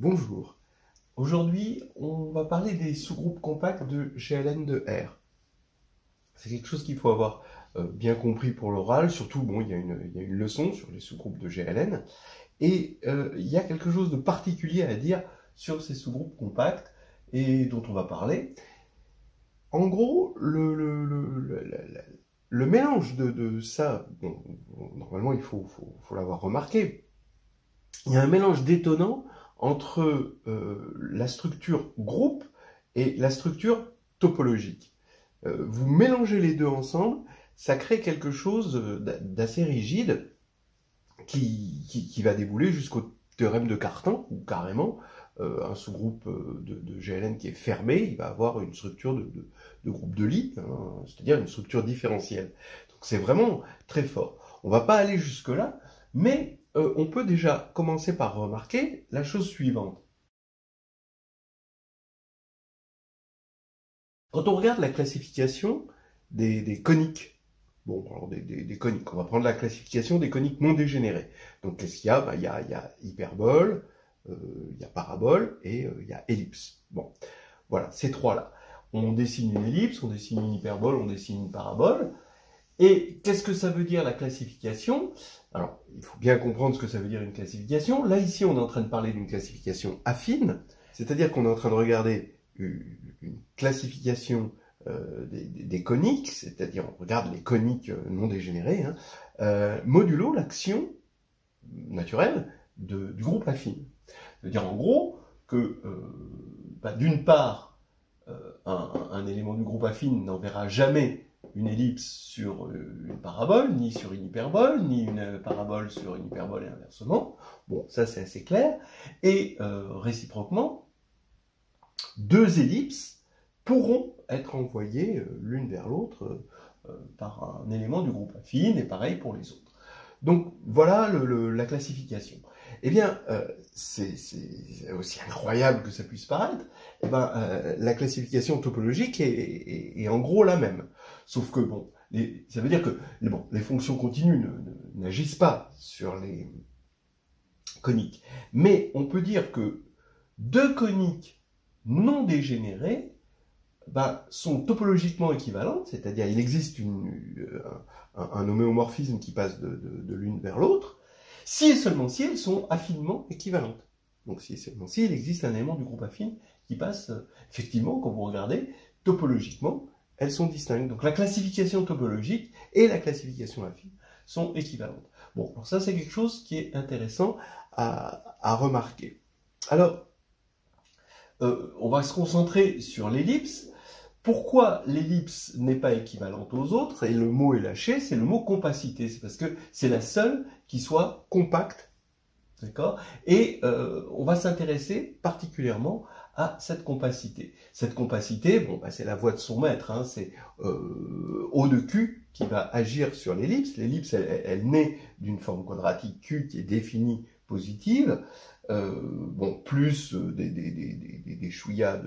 Bonjour. Aujourd'hui, on va parler des sous-groupes compacts de GLN de R. C'est quelque chose qu'il faut avoir bien compris pour l'oral, surtout, bon, il y a une leçon sur les sous-groupes de GLN, et il y a quelque chose de particulier à dire sur ces sous-groupes compacts, et dont on va parler. En gros, le mélange de ça, bon, normalement il faut l'avoir remarqué, il y a un mélange détonnant entre la structure groupe et la structure topologique. Vous mélangez les deux ensemble, ça crée quelque chose d'assez rigide qui va débouler jusqu'au théorème de Cartan, où carrément un sous-groupe de GLN qui est fermé, il va avoir une structure de groupe de Lie, hein, c'est-à-dire une structure différentielle. Donc c'est vraiment très fort. On ne va pas aller jusque-là, mais on peut déjà commencer par remarquer la chose suivante. Quand on regarde la classification des coniques, bon, alors des coniques, on va prendre la classification des coniques non dégénérées. Donc qu'est-ce qu'il y a? Il y a hyperbole, il y a parabole et il y a ellipse. Bon, voilà, ces trois-là. On dessine une ellipse, on dessine une hyperbole, on dessine une parabole. Et qu'est-ce que ça veut dire la classification? Alors, il faut bien comprendre ce que ça veut dire une classification. Là, ici, on est en train de parler d'une classification affine, c'est-à-dire qu'on est en train de regarder une classification des coniques, c'est-à-dire on regarde les coniques non dégénérées, hein, modulo l'action naturelle du groupe affine. C'est-à-dire en gros que, d'une part, un élément du groupe affine n'enverra jamais une ellipse sur une parabole, ni sur une hyperbole, ni une parabole sur une hyperbole et inversement. Bon, ça c'est assez clair. Et réciproquement, deux ellipses pourront être envoyées l'une vers l'autre par un élément du groupe affine, et pareil pour les autres. Donc voilà la classification. Eh bien, c'est aussi incroyable que ça puisse paraître, eh ben, la classification topologique est en gros la même. Sauf que, bon, ça veut dire que les fonctions continues n'agissent pas sur les coniques. Mais on peut dire que deux coniques non dégénérées sont topologiquement équivalentes, c'est-à-dire il existe un homéomorphisme qui passe de l'une vers l'autre, si et seulement si elles sont affinement équivalentes. Donc si et seulement si il existe un élément du groupe affine qui passe, effectivement, quand vous regardez, topologiquement, elles sont distinctes. Donc la classification topologique et la classification affine sont équivalentes. Bon, alors ça c'est quelque chose qui est intéressant à remarquer. Alors, on va se concentrer sur l'ellipse. Pourquoi l'ellipse n'est pas équivalente aux autres, et le mot est lâché, c'est le mot compacité. C'est parce que c'est la seule qui soit compacte. D'accord? Et on va s'intéresser particulièrement à cette compacité. Cette compacité, bon, c'est la voie de son maître, hein, c'est O de Q qui va agir sur l'ellipse. L'ellipse, elle naît d'une forme quadratique Q qui est définie positive, bon, plus des chouïas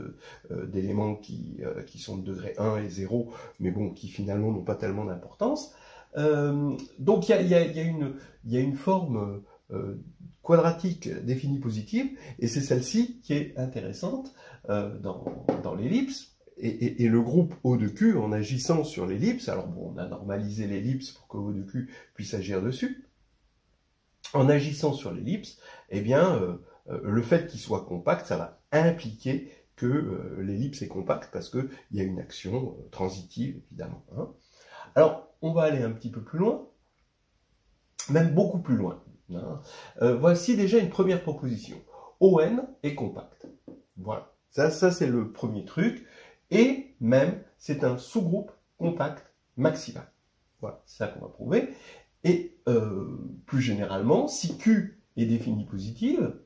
d'éléments qui sont de degré 1 et 0, mais bon, qui finalement n'ont pas tellement d'importance. Donc il y a une forme quadratique définie positive, et c'est celle-ci qui est intéressante dans l'ellipse. Et le groupe O de Q, en agissant sur l'ellipse, alors bon, on a normalisé l'ellipse pour que O de Q puisse agir dessus, en agissant sur l'ellipse, eh bien, le fait qu'il soit compact, ça va impliquer que l'ellipse est compacte, parce qu'il y a une action transitive, évidemment. Hein. Alors, on va aller un petit peu plus loin, même beaucoup plus loin. Hein. Voici déjà une première proposition. ON est compact. Voilà. Ça c'est le premier truc. Et même, c'est un sous-groupe compact maximal. Voilà, c'est ça qu'on va prouver. Et plus généralement, si Q est définie positive,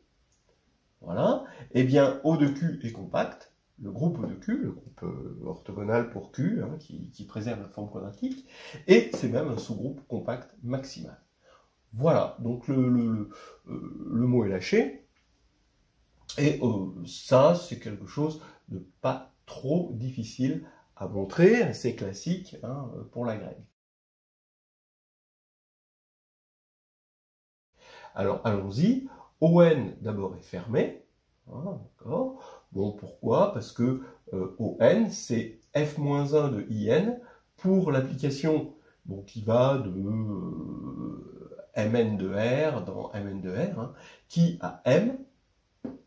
voilà, eh bien O de Q est compact, le groupe O de Q, le groupe orthogonal pour Q, hein, qui préserve la forme quadratique, et c'est même un sous-groupe compact maximal. Voilà, donc le mot est lâché, et ça, c'est quelque chose de pas trop difficile à montrer, assez classique hein, pour la grecque. Alors, allons-y. ON, d'abord, est fermé. Hein, d'accord. Bon, pourquoi? Parce que ON, c'est f-1 de IN pour l'application qui va de Mn de R dans Mn de R, hein, qui à M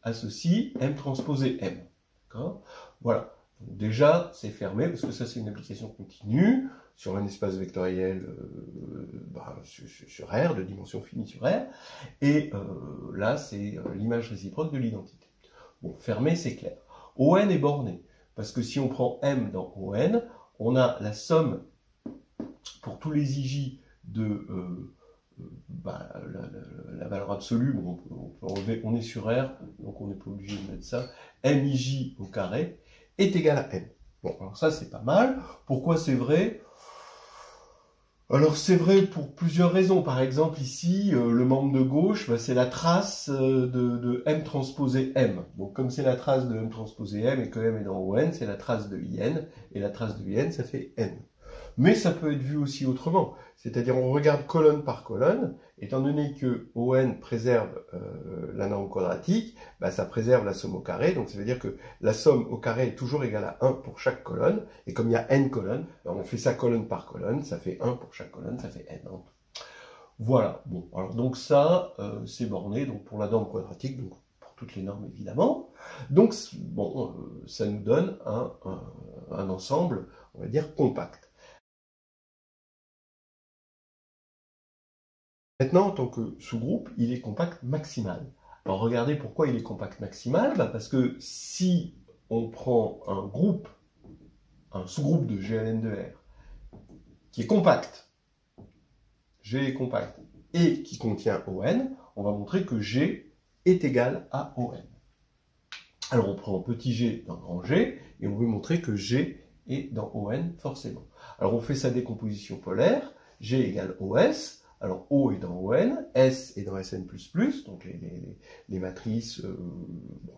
associe M transposé M. Voilà. Donc déjà, c'est fermé, parce que ça, c'est une application continue, sur un espace vectoriel sur R, de dimension finie sur R, et là, c'est l'image réciproque de l'identité. Bon, fermé, c'est clair. ON est borné, parce que si on prend M dans ON, on a la somme pour tous les IJ de la valeur absolue, bon, on peut enlever, on est sur R, donc on n'est pas obligé de mettre ça, MIJ au carré est égal à M. Bon, alors ça c'est pas mal. Pourquoi c'est vrai? Alors c'est vrai pour plusieurs raisons. Par exemple ici, le membre de gauche, c'est la trace de M transposé M. Donc comme c'est la trace de M transposé M et que M est dans ON, c'est la trace de IN, et la trace de IN, ça fait N. Mais ça peut être vu aussi autrement, c'est-à-dire on regarde colonne par colonne, étant donné que ON préserve la norme quadratique, ça préserve la somme au carré, donc ça veut dire que la somme au carré est toujours égale à 1 pour chaque colonne, et comme il y a n colonnes, on fait ça colonne par colonne, ça fait 1 pour chaque colonne, ça fait n. Voilà, bon, alors donc ça, c'est borné donc pour la norme quadratique, donc pour toutes les normes évidemment. Donc, bon, ça nous donne un ensemble, on va dire, compact. Maintenant, en tant que sous-groupe, il est compact maximal. Alors regardez pourquoi il est compact maximal, parce que si on prend un sous-groupe de GLN de R, qui est compact, G est compact, et qui contient ON, on va montrer que G est égal à ON. Alors on prend petit g dans grand G, et on veut montrer que G est dans ON forcément. Alors on fait sa décomposition polaire, G égale OS, alors O est dans ON, S est dans Sn++, donc les matrices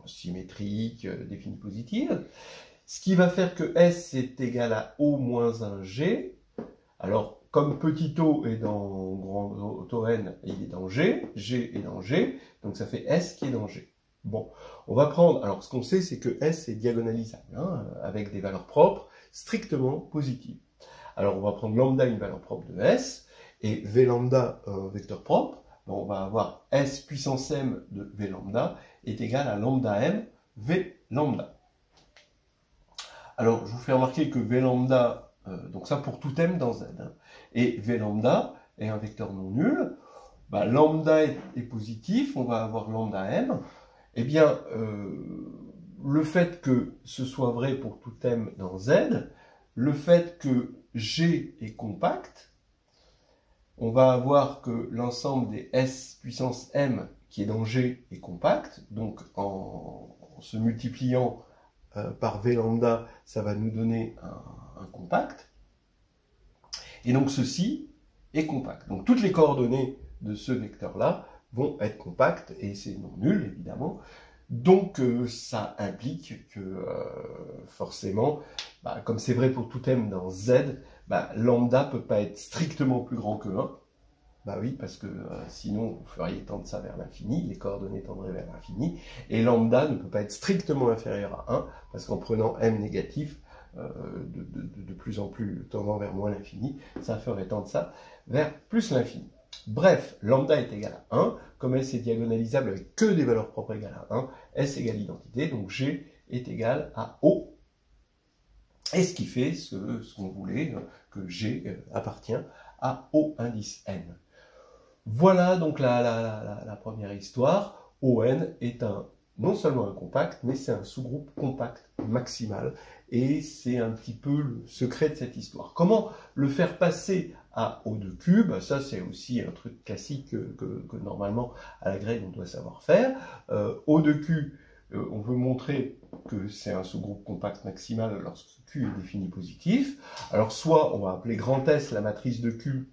symétriques, définies positives. Ce qui va faire que S est égal à O moins 1G. Alors, comme petit o est dans grand O n, il est dans G est dans G, donc ça fait S qui est dans G. Bon, on va prendre, alors ce qu'on sait, c'est que S est diagonalisable, hein, avec des valeurs propres strictement positives. Alors on va prendre lambda, une valeur propre de S, et V lambda, un vecteur propre, on va avoir S puissance M de V lambda est égal à lambda M V lambda. Alors je vous fais remarquer que V lambda, donc ça pour tout M dans Z, hein, et V lambda est un vecteur non nul, lambda est positif, on va avoir lambda M, eh bien le fait que ce soit vrai pour tout M dans Z, le fait que G est compact, on va avoir que l'ensemble des S puissance M qui est dans G est compact, donc en se multipliant par V lambda, ça va nous donner un compact, et donc ceci est compact. Donc toutes les coordonnées de ce vecteur-là vont être compactes, et c'est non nul évidemment, donc ça implique que forcément, comme c'est vrai pour tout M dans Z, lambda peut pas être strictement plus grand que 1. Oui, parce que sinon vous feriez tendre ça vers l'infini, les coordonnées tendraient vers l'infini, et lambda ne peut pas être strictement inférieur à 1, parce qu'en prenant m négatif, de plus en plus tendant vers moins l'infini, ça ferait tendre ça vers plus l'infini. Bref, lambda est égal à 1, comme S est diagonalisable avec que des valeurs propres égales à 1, S égale identité, donc G est égal à O. Et ce qui fait ce qu'on voulait, que G appartient à O indice N. Voilà donc la première histoire. ON est non seulement un compact, mais c'est un sous-groupe compact maximal. Et c'est un petit peu le secret de cette histoire. Comment le faire passer à O de Q? Ça, c'est aussi un truc classique que normalement, à la grève, on doit savoir faire. O de Q, on veut montrer que c'est un sous-groupe compact maximal lorsque Q est défini positif. Alors, soit on va appeler grand S la matrice de Q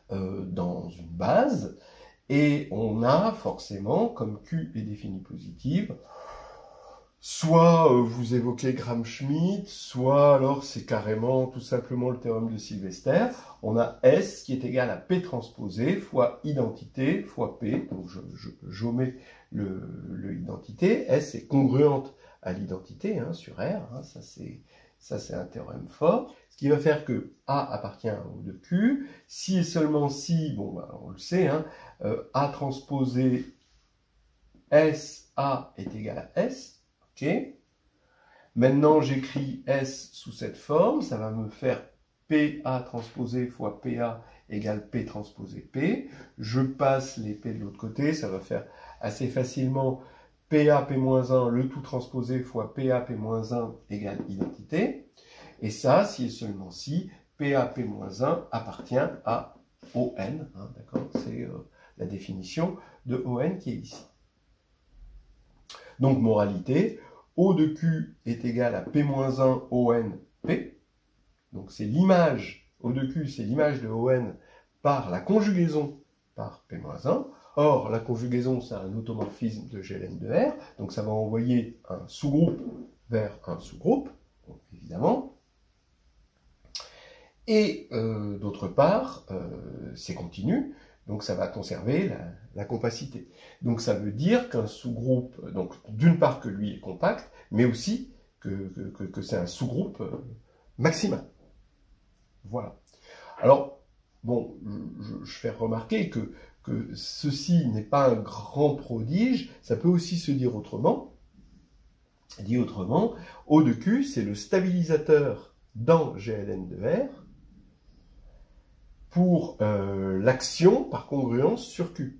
dans une base, et on a forcément, comme Q est définie positive, Soit vous évoquez Gram-Schmidt, soit alors c'est carrément tout simplement le théorème de Sylvester. On a S qui est égal à P transposé fois identité fois P. Donc j'omets le identité. S est congruente à l'identité hein, sur R. Hein, ça c'est un théorème fort. Ce qui va faire que A appartient à O de Q. Si et seulement si, bon bah, on le sait, hein, A transposé S A est égal à S. Ok. Maintenant, j'écris S sous cette forme. Ça va me faire PA transposé fois PA égale P transposé P. Je passe les P de l'autre côté. Ça va faire assez facilement PA P-1, le tout transposé fois PA P-1 égale identité. Et ça, si et seulement si, PA P-1 appartient à ON. Hein, d'accord, c'est la définition de ON qui est ici. Donc, moralité, O de Q est égal à P-1 ON P. Donc, c'est l'image, O de Q, c'est l'image de ON par la conjugaison par P-1. Or, la conjugaison, c'est un automorphisme de GLN de R. Donc, ça va envoyer un sous-groupe vers un sous-groupe, évidemment. Et d'autre part, c'est continu. Donc ça va conserver la compacité. Donc ça veut dire qu'un sous-groupe, donc d'une part que lui est compact, mais aussi que c'est un sous-groupe maximal. Voilà. Alors, bon, je fais remarquer que ceci n'est pas un grand prodige, ça peut aussi se dire autrement. Dit autrement, O de Q, c'est le stabilisateur dans GLN de R, pour l'action par congruence sur Q.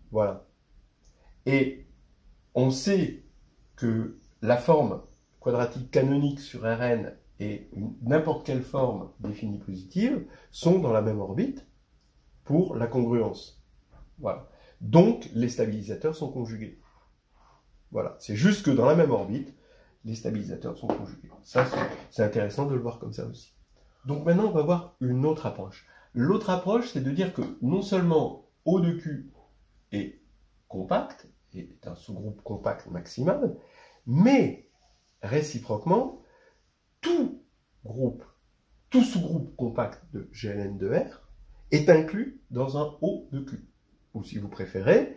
Voilà. Et on sait que la forme quadratique canonique sur Rn et n'importe quelle forme définie positive sont dans la même orbite pour la congruence. Voilà. Donc, les stabilisateurs sont conjugués. Voilà. C'est juste que dans la même orbite, les stabilisateurs sont conjugués. Ça, c'est intéressant de le voir comme ça aussi. Donc maintenant, on va voir une autre approche. L'autre approche, c'est de dire que non seulement O de Q est compact, est un sous-groupe compact maximal, mais réciproquement, tout sous-groupe compact de GLN de R est inclus dans un O de Q. Ou si vous préférez,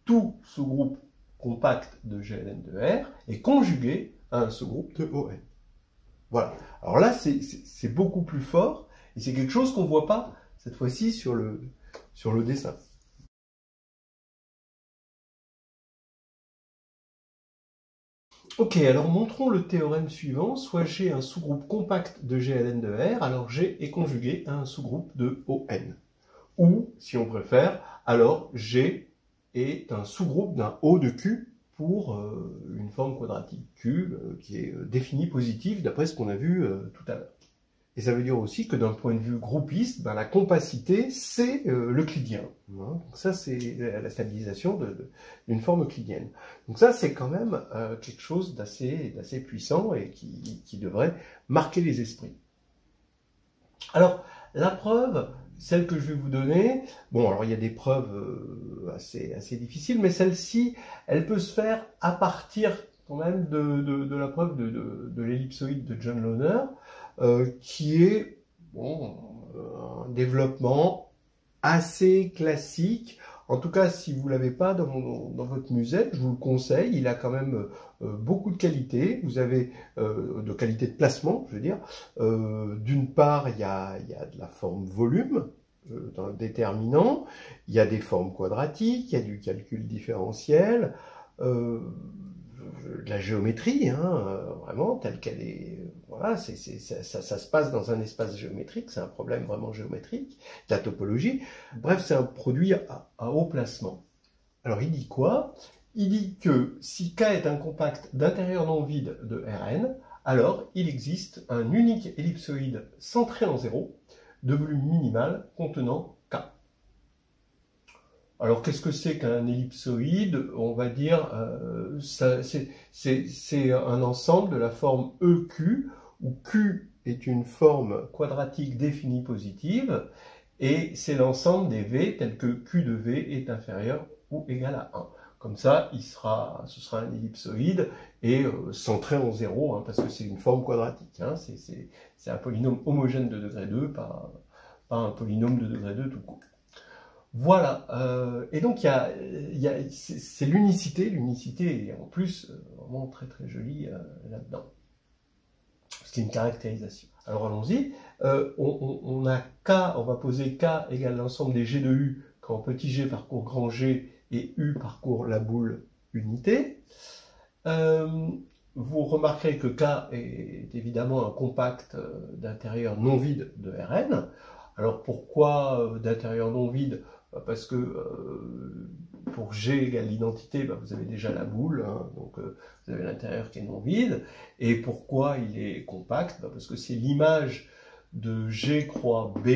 tout sous-groupe compact de GLN de R est conjugué à un sous-groupe de ON. Voilà. Alors là, c'est beaucoup plus fort, et c'est quelque chose qu'on ne voit pas, cette fois-ci, sur le dessin. Ok, alors montrons le théorème suivant. Soit G un sous-groupe compact de GLN de R, alors G est conjugué à un sous-groupe de ON. Ou, si on préfère, alors G est un sous-groupe d'un O de Q pour une forme quadratique Q qui est définie positive d'après ce qu'on a vu tout à l'heure. Et ça veut dire aussi que d'un point de vue groupiste, ben, la compacité, c'est l'euclidien. Donc ça, c'est la stabilisation d'une forme euclidienne. Donc ça, c'est quand même quelque chose d'assez puissant et qui devrait marquer les esprits. Alors, la preuve, celle que je vais vous donner, bon, alors il y a des preuves assez difficiles, mais celle-ci, elle peut se faire à partir quand même de la preuve de l'ellipsoïde de John Loner, qui est bon, un développement assez classique. En tout cas, si vous ne l'avez pas dans votre musette, je vous le conseille. Il a quand même beaucoup de qualités. Vous avez de qualité de placement, je veux dire. D'une part, il y a de la forme volume dans le déterminant. Il y a des formes quadratiques. Il y a du calcul différentiel. De la géométrie, hein, vraiment, telle qu'elle est. Voilà, ça se passe dans un espace géométrique, c'est un problème vraiment géométrique, de la topologie. Bref, c'est un produit à haut placement. Alors, il dit quoi? Il dit que si K est un compact d'intérieur non vide de Rn, alors il existe un unique ellipsoïde centré en zéro, de volume minimal contenant K. Alors, qu'est-ce que c'est qu'un ellipsoïde? On va dire, c'est un ensemble de la forme EQ, où Q est une forme quadratique définie positive, et c'est l'ensemble des V tels que Q de V est inférieur ou égal à 1. Comme ça, ce sera un ellipsoïde et centré en 0, hein, parce que c'est une forme quadratique. Hein, c'est un polynôme homogène de degré 2, pas un polynôme de degré 2 tout court. Voilà, et donc c'est l'unicité est en plus vraiment très très jolie là-dedans. C'est une caractérisation. Alors allons-y, on a K, on va poser K égale l'ensemble des G de U quand petit g parcourt grand G et U parcourt la boule unité. Vous remarquerez que K est évidemment un compact d'intérieur non vide de Rn. Alors pourquoi d'intérieur non vide? Parce que pour G égale l'identité, vous avez déjà la boule, hein, donc vous avez l'intérieur qui est non vide. Et pourquoi il est compact? Parce que c'est l'image de G croix B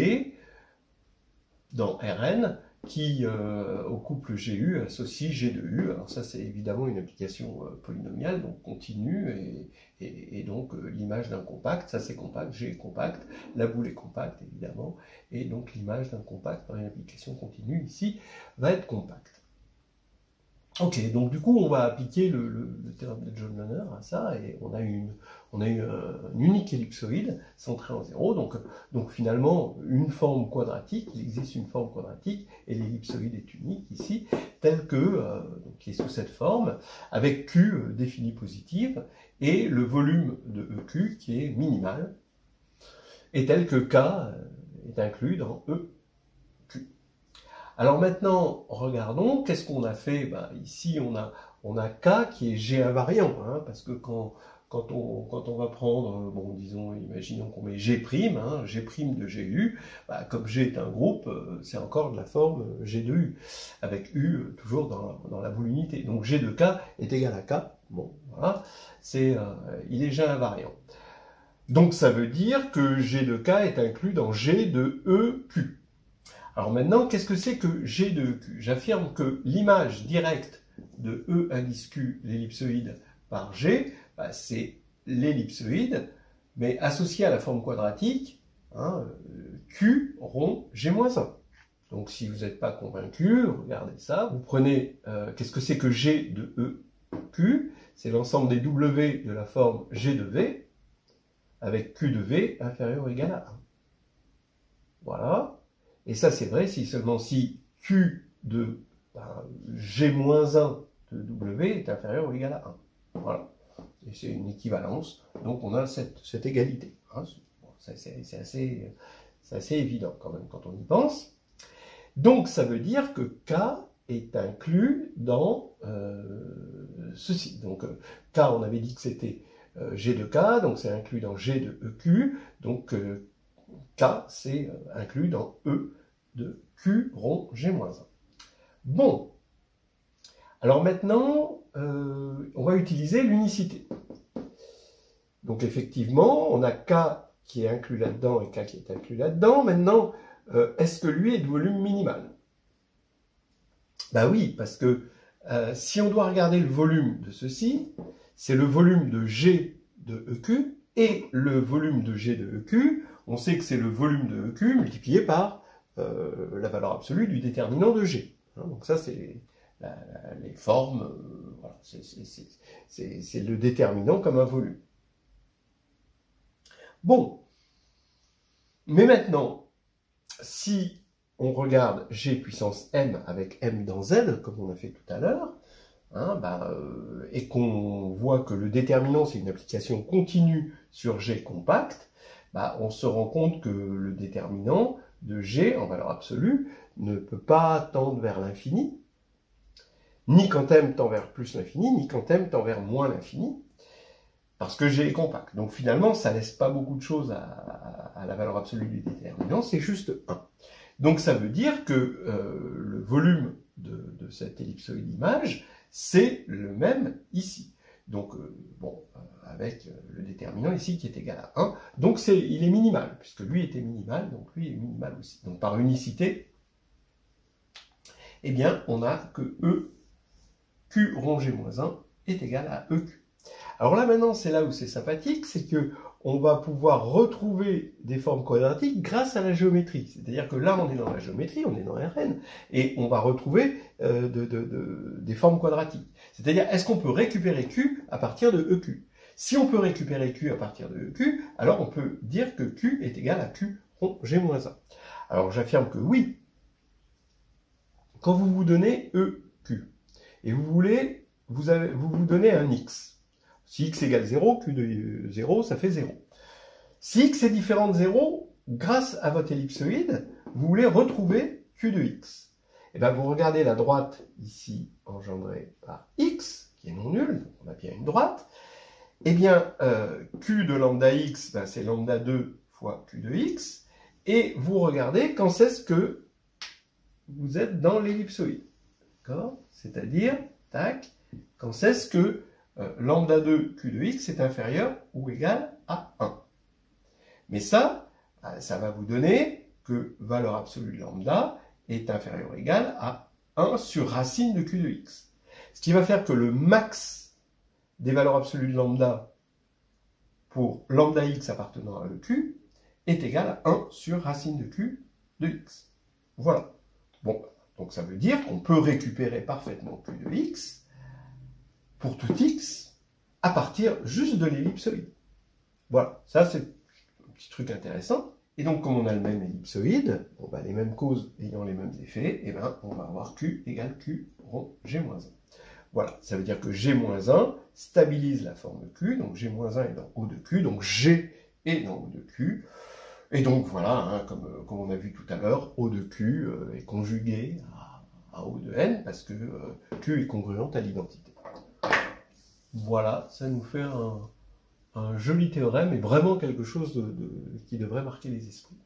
dans Rn qui, au couple GU, associe G de U. Alors ça, c'est évidemment une application polynomiale, donc continue, et donc l'image d'un compact, ça c'est compact, G est compact, la boule est compacte, évidemment, et donc l'image d'un compact par une application continue, ici, va être compacte. Ok, donc du coup, on va appliquer le théorème de John Lohner à ça, et on a eu un unique ellipsoïde centré en 0, donc finalement, une forme quadratique, il existe une forme quadratique, et l'ellipsoïde est unique ici, tel que, qui est sous cette forme, avec Q définie positive, et le volume de EQ qui est minimal, et tel que K est inclus dans EQ. Alors maintenant, regardons, qu'est-ce qu'on a fait? Ici, on a K qui est G invariant, hein, parce que quand on va prendre, bon, disons, imaginons qu'on met G', hein, G' de GU, comme G est un groupe, c'est encore de la forme G de U, avec U toujours dans la boule unité. Donc G de K est égal à K, bon, voilà, il est G invariant. Donc ça veut dire que G de K est inclus dans G de EQ. Alors maintenant, qu'est-ce que c'est que G de EQ? J'affirme que l'image directe de E indice Q, l'ellipsoïde, par G, c'est l'ellipsoïde, mais associé à la forme quadratique, hein, Q rond G-1. Donc si vous n'êtes pas convaincu, regardez ça, vous prenez, qu'est-ce que c'est que G de EQ? C'est l'ensemble des W de la forme G de V, avec Q de V inférieur ou égal à 1. Voilà. Et ça, c'est vrai seulement si Q de G-1 de W est inférieur ou égal à 1. Voilà. Et c'est une équivalence. Donc on a cette égalité. Hein. Bon, c'est assez évident quand même quand on y pense. Donc ça veut dire que K est inclus dans ceci. Donc K, on avait dit que c'était G de K, donc c'est inclus dans G de EQ. Donc K, c'est inclus dans E de Q rond G-1. Bon, alors maintenant, on va utiliser l'unicité. Donc effectivement, on a K qui est inclus là-dedans et K qui est inclus là-dedans. Maintenant, est-ce que lui est de volume minimal? Ben oui, parce que si on doit regarder le volume de ceci, c'est le volume de G de EQ et le volume de G de EQ, on sait que c'est le volume de EQ multiplié par la valeur absolue du déterminant de G. Hein, donc ça, c'est les formes, voilà, c'est le déterminant comme un volume. Bon, mais maintenant, si on regarde G puissance M avec M dans Z, comme on a fait tout à l'heure, hein, et qu'on voit que le déterminant, c'est une application continue sur G compact, on se rend compte que le déterminant de G, en valeur absolue, ne peut pas tendre vers l'infini, ni quand M tend vers plus l'infini, ni quand M tend vers moins l'infini, parce que G est compact. Donc finalement, ça laisse pas beaucoup de choses à la valeur absolue du déterminant, c'est juste 1. Donc ça veut dire que le volume de cette ellipsoïde image, c'est le même ici. Donc, avec le déterminant ici qui est égal à 1. Donc il est minimal, puisque lui était minimal, donc lui est minimal aussi. Donc par unicité, eh bien, on a que EQ rond G-1 est égal à EQ. Alors là maintenant, c'est là où c'est sympathique, c'est que on va pouvoir retrouver des formes quadratiques grâce à la géométrie. C'est-à-dire que là, on est dans la géométrie, on est dans Rn, et on va retrouver des formes quadratiques. C'est-à-dire, est-ce qu'on peut récupérer Q à partir de EQ? Si on peut récupérer Q à partir de EQ, alors on peut dire que Q est égal à Q rond G-1. Alors j'affirme que oui. Quand vous vous donnez EQ, et vous vous donnez un X, si x égale 0, q de 0, ça fait 0. Si x est différent de 0, grâce à votre ellipsoïde, vous voulez retrouver q de x. Et bien vous regardez la droite ici engendrée par x, qui est non nulle, donc on a bien une droite. Eh bien, q de lambda x, ben, c'est lambda 2 fois q de x. Et vous regardez quand c'est ce que vous êtes dans l'ellipsoïde. D'accord? C'est-à-dire, tac, quand c'est ce que lambda 2 q de x est inférieur ou égal à 1. Mais ça, ça va vous donner que valeur absolue de lambda est inférieure ou égal à 1 sur racine de q de x. Ce qui va faire que le max des valeurs absolues de lambda pour lambda x appartenant à EQ est égal à 1 sur racine de q de x. Voilà. Bon, donc ça veut dire qu'on peut récupérer parfaitement q de x pour tout x à partir juste de l'ellipsoïde. Voilà, ça c'est un petit truc intéressant. Et donc comme on a le même ellipsoïde, bon, bah, les mêmes causes ayant les mêmes effets, et ben, on va avoir q égale q rond G-1. Voilà, ça veut dire que G-1 stabilise la forme Q, donc G-1 est dans O de Q, donc G est dans O de Q. Et donc voilà, hein, comme on a vu tout à l'heure, O de Q est conjugué à O de N, parce que Q est congruente à l'identité. Voilà, ça nous fait un joli théorème et vraiment quelque chose qui devrait marquer les esprits.